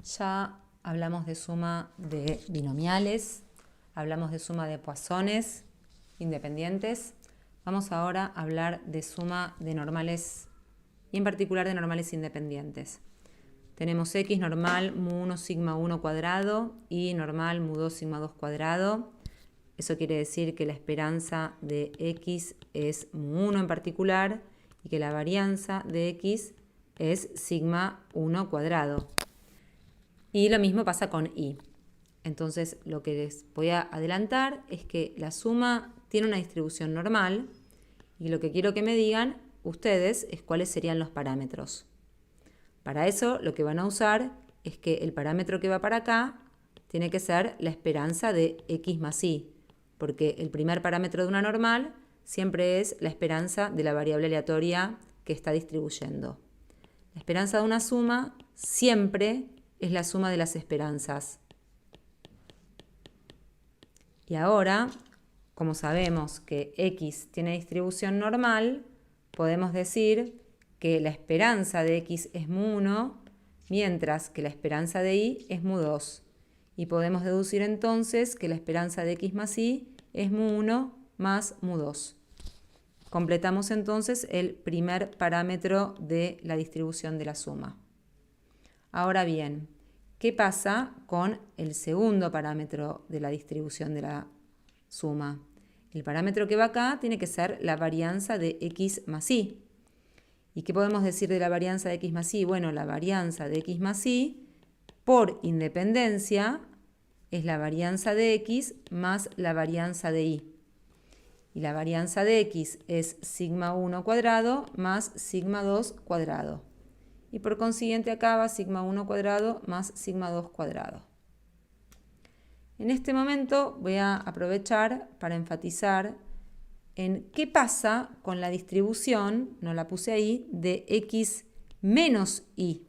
Ya hablamos de suma de binomiales, hablamos de suma de Poissones independientes. Vamos ahora a hablar de suma de normales y en particular de normales independientes. Tenemos x normal mu1 sigma 1 cuadrado y normal mu2 sigma 2 cuadrado. Eso quiere decir que la esperanza de x es mu1 en particular y que la varianza de x es sigma 1 cuadrado. Y lo mismo pasa con y. Entonces lo que les voy a adelantar es que la suma tiene una distribución normal y lo que quiero que me digan ustedes es cuáles serían los parámetros. Para eso lo que van a usar es que el parámetro que va para acá tiene que ser la esperanza de x más y, porque el primer parámetro de una normal siempre es la esperanza de la variable aleatoria que está distribuyendo. La esperanza de una suma siempre es la suma de las esperanzas. Y ahora, como sabemos que x tiene distribución normal, podemos decir que la esperanza de x es mu1, mientras que la esperanza de y es mu2. Y podemos deducir entonces que la esperanza de x más y es mu1 más mu2. Completamos entonces el primer parámetro de la distribución de la suma. Ahora bien, ¿qué pasa con el segundo parámetro de la distribución de la suma? El parámetro que va acá tiene que ser la varianza de x más y. ¿Y qué podemos decir de la varianza de x más y? Bueno, la varianza de x más y por independencia es la varianza de x más la varianza de y. Y la varianza de x es sigma 1 cuadrado más sigma 2 cuadrado. Y por consiguiente acá va sigma 1 cuadrado más sigma 2 cuadrado. En este momento voy a aprovechar para enfatizar en qué pasa con la distribución, no la puse ahí, de x menos y.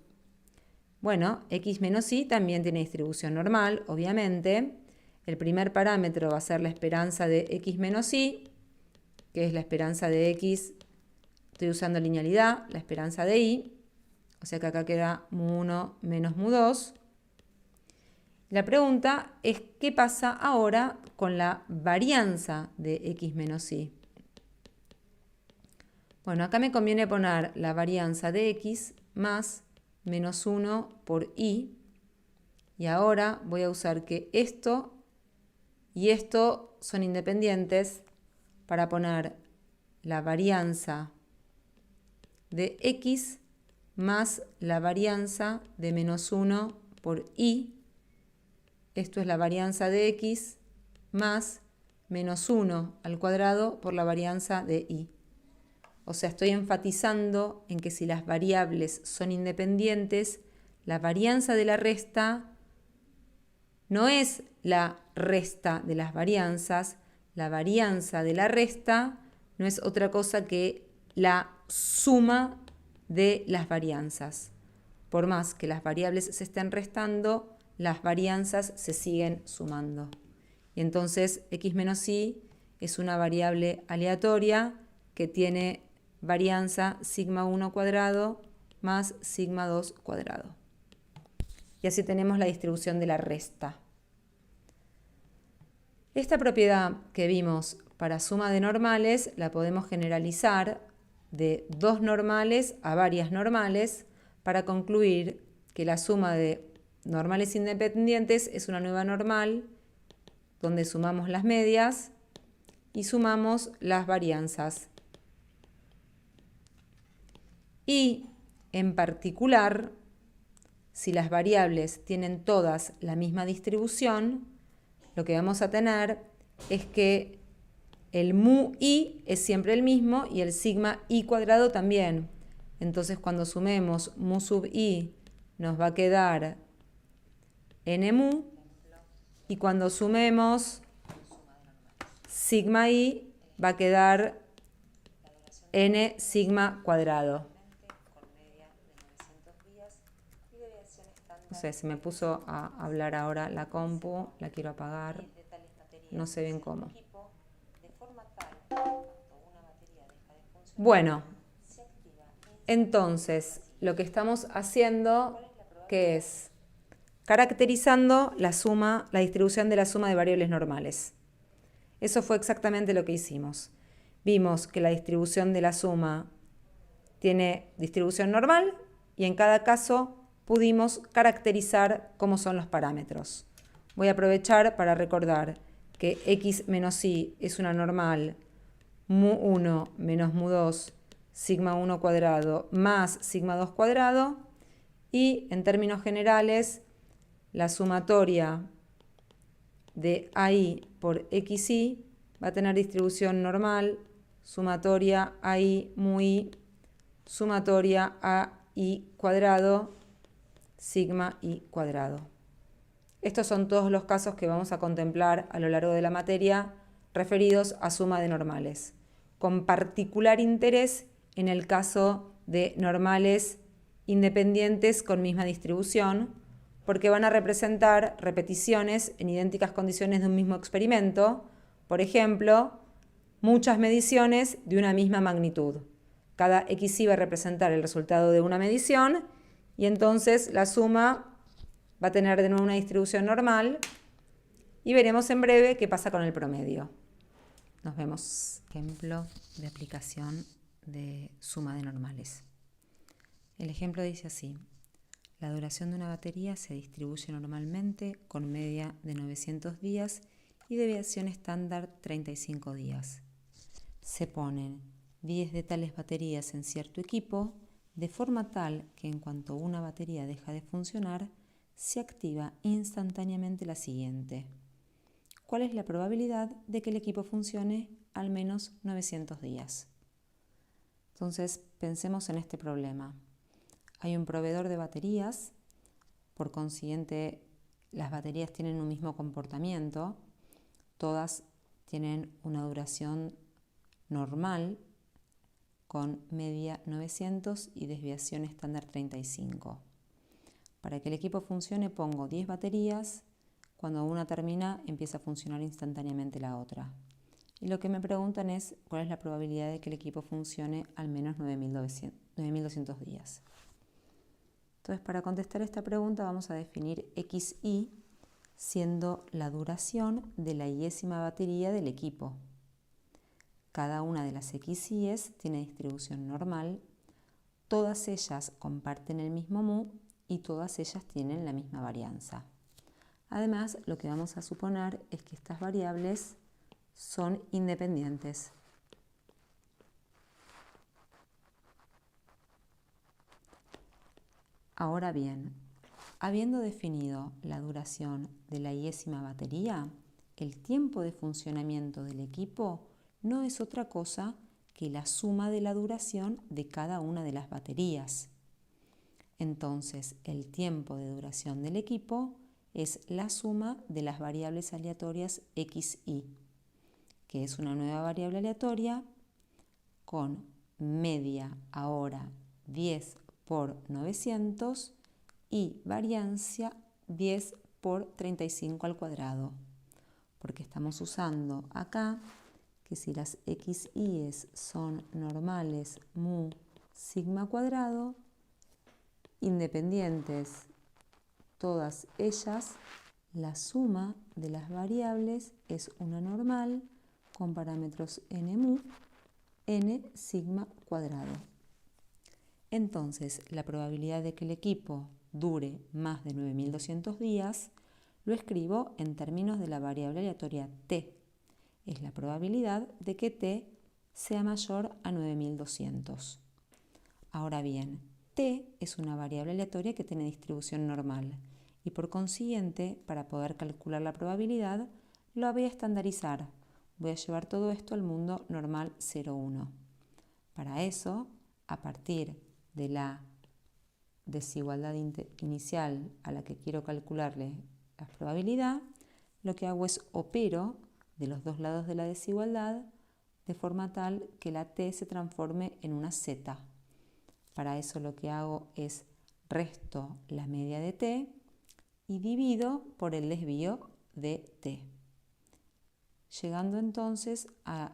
Bueno, x menos y también tiene distribución normal, obviamente. El primer parámetro va a ser la esperanza de x menos y, que es la esperanza de x, estoy usando linealidad, la esperanza de y. O sea que acá queda mu1 menos mu2. La pregunta es qué pasa ahora con la varianza de x menos y. Bueno, acá me conviene poner la varianza de x más menos 1 por y. Y ahora voy a usar que esto y esto son independientes para poner la varianza de x más la varianza de menos 1 por y. Esto es la varianza de x más menos 1 al cuadrado por la varianza de y. O sea, estoy enfatizando en que si las variables son independientes, la varianza de la resta no es la resta de las varianzas. La varianza de la resta no es otra cosa que la suma de las varianzas. Por más que las variables se estén restando, las varianzas se siguen sumando. Y entonces x menos y es una variable aleatoria que tiene varianza sigma 1 cuadrado más sigma 2 cuadrado. Y así tenemos la distribución de la resta. Esta propiedad que vimos para suma de normales la podemos generalizar de dos normales a varias normales para concluir que la suma de normales independientes es una nueva normal donde sumamos las medias y sumamos las varianzas. Y en particular, si las variables tienen todas la misma distribución, lo que vamos a tener es que el mu i es siempre el mismo y el sigma i cuadrado también. Entonces cuando sumemos mu sub i nos va a quedar n mu y cuando sumemos sigma i va a quedar n sigma cuadrado. No sé, se me puso a hablar ahora la compu, la quiero apagar, no sé bien cómo. Bueno, entonces lo que estamos haciendo, ¿qué es? caracterizando la distribución de la suma de variables normales. Eso fue exactamente lo que hicimos. Vimos que la distribución de la suma tiene distribución normal y en cada caso pudimos caracterizar cómo son los parámetros. Voy a aprovechar para recordar que x menos y es una normal mu1 menos mu2 sigma 1 cuadrado más sigma 2 cuadrado y en términos generales la sumatoria de AI por XY va a tener distribución normal, sumatoria AI mu I, sumatoria AI cuadrado, sigma I cuadrado. Estos son todos los casos que vamos a contemplar a lo largo de la materia referidos a suma de normales, con particular interés en el caso de normales independientes con misma distribución, porque van a representar repeticiones en idénticas condiciones de un mismo experimento, por ejemplo, muchas mediciones de una misma magnitud. Cada XY va a representar el resultado de una medición y entonces la suma va a tener de nuevo una distribución normal y veremos en breve qué pasa con el promedio. Nos vemos. Ejemplo de aplicación de suma de normales. El ejemplo dice así. La duración de una batería se distribuye normalmente con media de 900 días y deviación estándar 35 días. Se ponen 10 de tales baterías en cierto equipo, de forma tal que en cuanto una batería deja de funcionar, se activa instantáneamente la siguiente. ¿Cuál es la probabilidad de que el equipo funcione al menos 900 días? Entonces, pensemos en este problema. Hay un proveedor de baterías, por consiguiente, las baterías tienen un mismo comportamiento, todas tienen una duración normal con media 900 y desviación estándar 35. Para que el equipo funcione pongo 10 baterías, cuando una termina empieza a funcionar instantáneamente la otra. Y lo que me preguntan es cuál es la probabilidad de que el equipo funcione al menos 9200 días. Entonces, para contestar esta pregunta vamos a definir XY siendo la duración de la iésima batería del equipo. Cada una de las XYs tiene distribución normal, todas ellas comparten el mismo mu y todas ellas tienen la misma varianza. Además, lo que vamos a suponer es que estas variables son independientes. Ahora bien, habiendo definido la duración de la iésima batería, el tiempo de funcionamiento del equipo no es otra cosa que la suma de la duración de cada una de las baterías. Entonces, el tiempo de duración del equipo es la suma de las variables aleatorias x, y, que es una nueva variable aleatoria con media ahora 10 por 900 y variancia 10 por 35 al cuadrado. Porque estamos usando acá que si las XYs son normales mu sigma cuadrado, independientes todas ellas, la suma de las variables es una normal con parámetros n mu, n sigma cuadrado. Entonces, la probabilidad de que el equipo dure más de 9200 días lo escribo en términos de la variable aleatoria t. Es la probabilidad de que t sea mayor a 9200. Ahora bien, t es una variable aleatoria que tiene distribución normal y por consiguiente, para poder calcular la probabilidad, lo voy a estandarizar. Voy a llevar todo esto al mundo normal 0,1. Para eso, a partir de la desigualdad inicial a la que quiero calcularle la probabilidad, lo que hago es opero de los dos lados de la desigualdad de forma tal que la t se transforme en una z. Para eso lo que hago es resto la media de t y divido por el desvío de t, llegando entonces a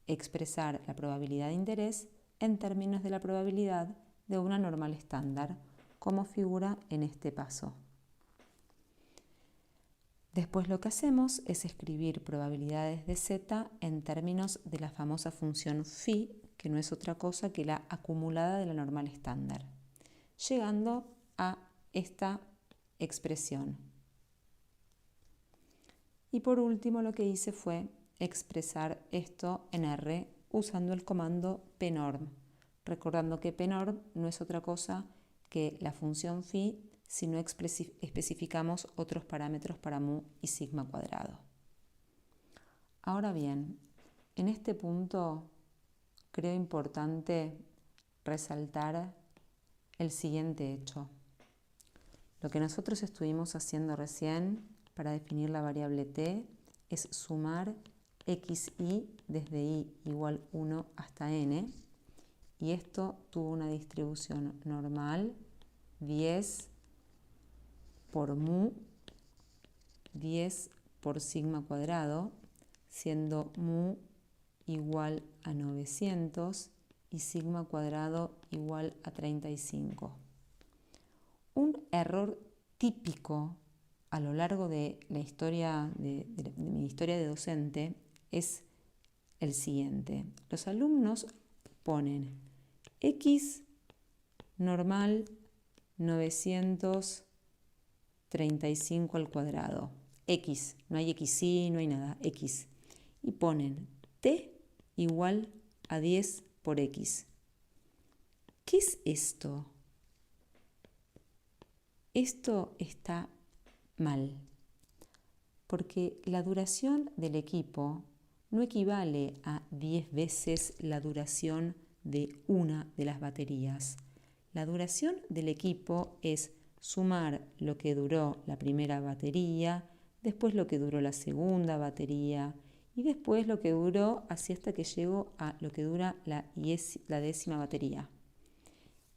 expresar la probabilidad de interés en términos de la probabilidad de una normal estándar, como figura en este paso. Después lo que hacemos es escribir probabilidades de z en términos de la famosa función phi, que no es otra cosa que la acumulada de la normal estándar, llegando a esta expresión. Y por último lo que hice fue expresar esto en R usando el comando pnorm, recordando que pnorm no es otra cosa que la función phi si no especificamos otros parámetros para mu y sigma cuadrado. Ahora bien, en este punto creo importante resaltar el siguiente hecho. Lo que nosotros estuvimos haciendo recién para definir la variable t es sumar xi desde i igual 1 hasta n, y esto tuvo una distribución normal 10 por mu, 10 por sigma cuadrado, siendo mu igual a 900 y sigma cuadrado igual a 35. Un error típico a lo largo de la historia de mi historia de docente es el siguiente. Los alumnos ponen x normal 935 al cuadrado. X, no hay xy, no hay nada, x. Y ponen t igual a 10 por x. ¿Qué es esto? Esto está mal, porque la duración del equipo no equivale a 10 veces la duración de una de las baterías. La duración del equipo es sumar lo que duró la primera batería, después lo que duró la segunda batería y después lo que duró así hasta que llego a lo que dura la 10ª batería.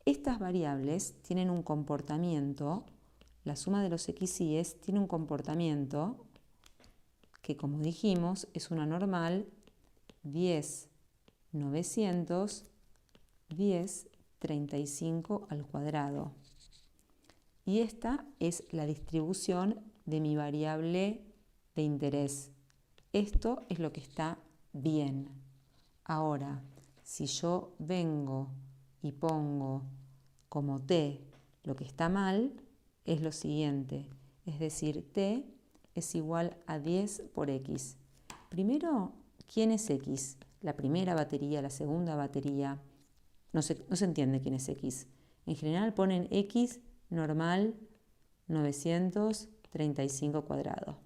Estas variables tienen un comportamiento, la suma de los x y es tiene un comportamiento que, como dijimos, es una normal 10, 900, 10, 35 al cuadrado. Y esta es la distribución de mi variable de interés. Esto es lo que está bien. Ahora, si yo vengo y pongo como t lo que está mal, es lo siguiente. Es decir, t es igual a 10 por x. Primero, ¿quién es x? La primera batería, la segunda batería. No se entiende quién es x. En general ponen x normal 935 cuadrado.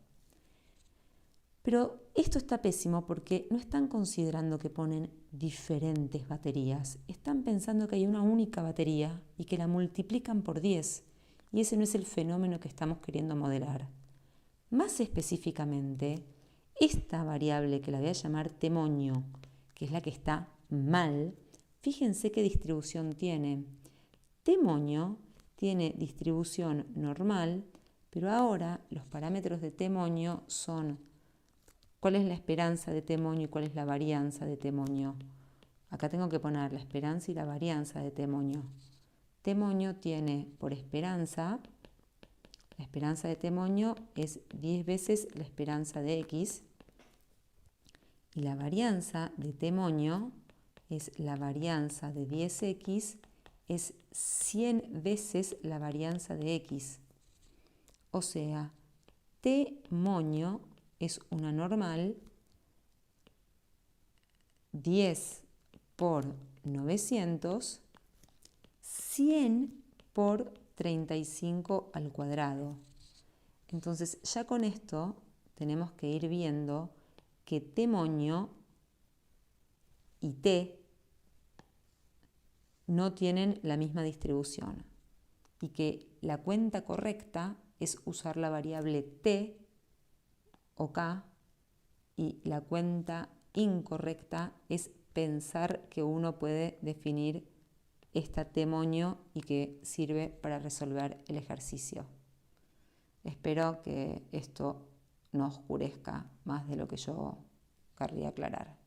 Pero esto está pésimo porque no están considerando que ponen diferentes baterías. Están pensando que hay una única batería y que la multiplican por 10. Y ese no es el fenómeno que estamos queriendo modelar. Más específicamente, esta variable que la voy a llamar t-moño, que es la que está mal, fíjense qué distribución tiene. T-moño tiene distribución normal, pero ahora los parámetros de t-moño son cuál es la esperanza de t-moño y cuál es la varianza de t-moño. Acá tengo que poner la esperanza y la varianza de t-moño. T-moño tiene por esperanza, la esperanza de t-moño es 10 veces la esperanza de x, y la varianza de t-moño es la varianza de 10x, es 100 veces la varianza de x. O sea, t-moño es una normal 10 por 900, 100 por 35 al cuadrado. Entonces, ya con esto tenemos que ir viendo que t-moño y t no tienen la misma distribución y que la cuenta correcta es usar la variable t o k, y la cuenta incorrecta es pensar que uno puede definir esta t-moño y que sirve para resolver el ejercicio. Espero que esto no oscurezca más de lo que yo querría aclarar.